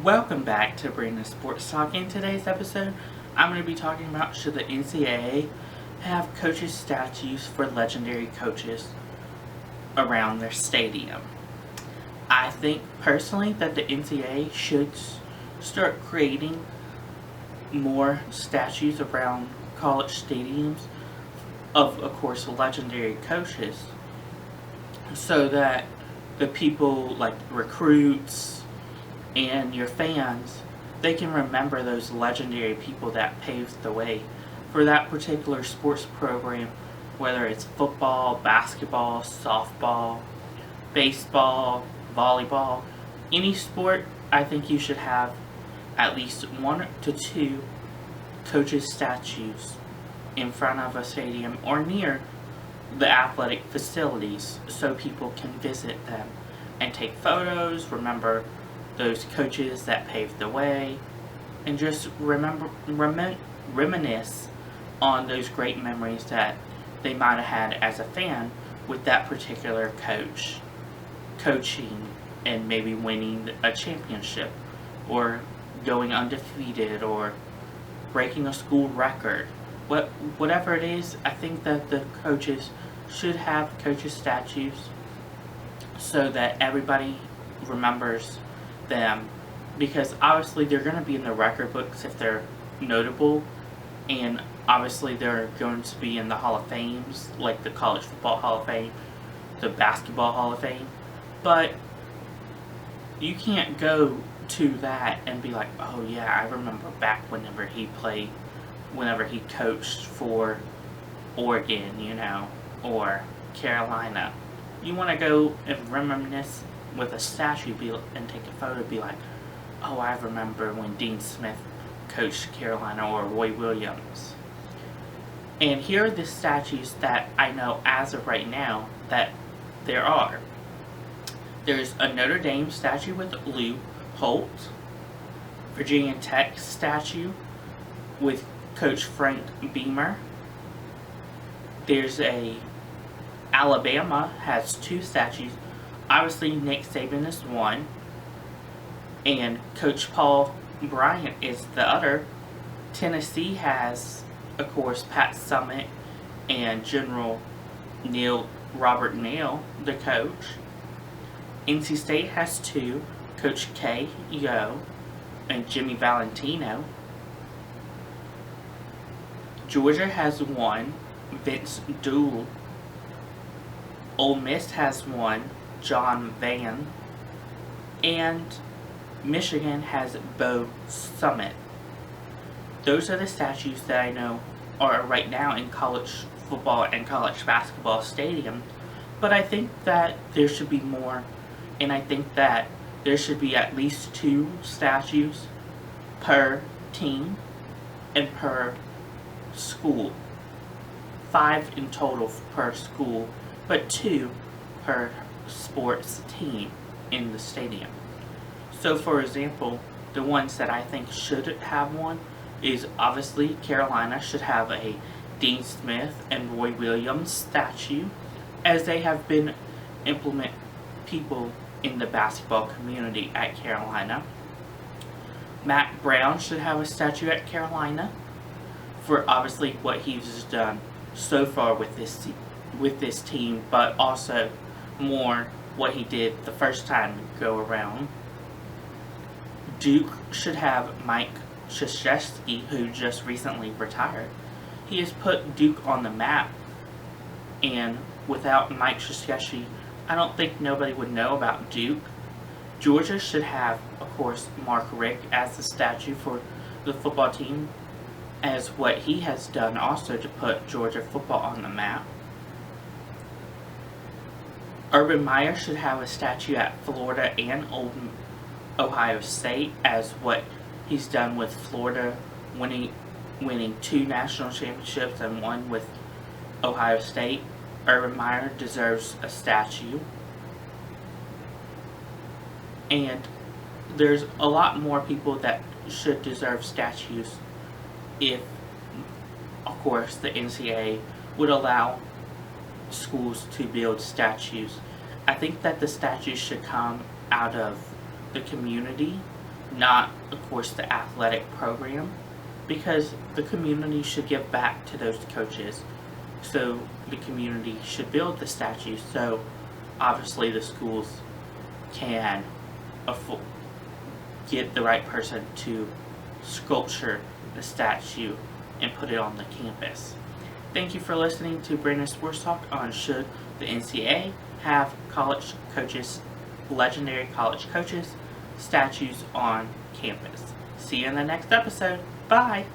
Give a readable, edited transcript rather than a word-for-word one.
Welcome back to Brandon Sports Talk. In today's episode, I'm going to be talking about should the NCAA have coaches' statues for legendary coaches around their stadium. I think personally that the NCAA should start creating more statues around college stadiums of course, legendary coaches, so that the people like recruits and your fans, they can remember those legendary people that paved the way for that particular sports program, whether it's football, basketball, softball, baseball, volleyball, any sport. I think you should have at least 1 to 2 coaches' statues in front of a stadium or near the athletic facilities so people can visit them and take photos, remember those coaches that paved the way, and just reminisce on those great memories that they might have had as a fan with that particular coach coaching and maybe winning a championship or going undefeated or breaking a school record. Whatever it is, I think that the coaches should have coaches' statues so that everybody remembers them, because obviously they're going to be in the record books if they're notable, and obviously they're going to be in the Hall of Fames, like the College Football Hall of Fame, the Basketball Hall of Fame, but you can't go to that and be like, oh yeah, I remember back whenever he coached for Oregon, or Carolina. You want to go and reminisce with a statue and take a photo, be like, oh, I remember when Dean Smith coached Carolina or Roy Williams. And here are the statues that I know as of right now that there are. There's a Notre Dame statue with Lou Holtz, Virginia Tech statue with Coach Frank Beamer. There's Alabama has 2 statues. Obviously, Nick Saban is one, and Coach Paul Bryant is the other. Tennessee has, of course, Pat Summitt and General Robert Neyland, the coach. NC State has 2, Coach K. Yo and Jimmy Valentino. Georgia has 1, Vince Dooley. Ole Miss has 1, John Van, and Michigan has Bo Schembechler. Those are the statues that I know are right now in college football and college basketball stadium, but I think that there should be more, and I think that there should be at least 2 statues per team and per school. 5 in total per school, but 2 per sports team in the stadium. So for example, the ones that I think should have one is obviously Carolina should have a Dean Smith and Roy Williams statue, as they have been implement people in the basketball community at Carolina. Mack Brown should have a statue at Carolina for obviously what he's done so far with this team, but also more what he did the first time go around. Duke should have Mike Kryzewski, who just recently retired. He has put Duke on the map, and without Mike Kryzewski, I don't think nobody would know about Duke. Georgia should have, of course, Mark Richt as the statue for the football team, as what he has done also to put Georgia football on the map. Urban Meyers should have a statue at Florida and Ohio State, as what he's done with Florida, winning 2 national championships and 1 with Ohio State. Urban Meyer deserves a statue. And there's a lot more people that should deserve statues if, of course, the NCAA would allow schools to build statues. I think that the statues should come out of the community not, of course, the athletic program, because the community should give back to those coaches. So the community should build the statues, so obviously the schools can get the right person to sculpture the statue and put it on the campus. Thank you for listening to Brandon Sports Talk on Should the NCAA Have College Coaches, Legendary College Coaches, Statues on Campus. See you in the next episode. Bye!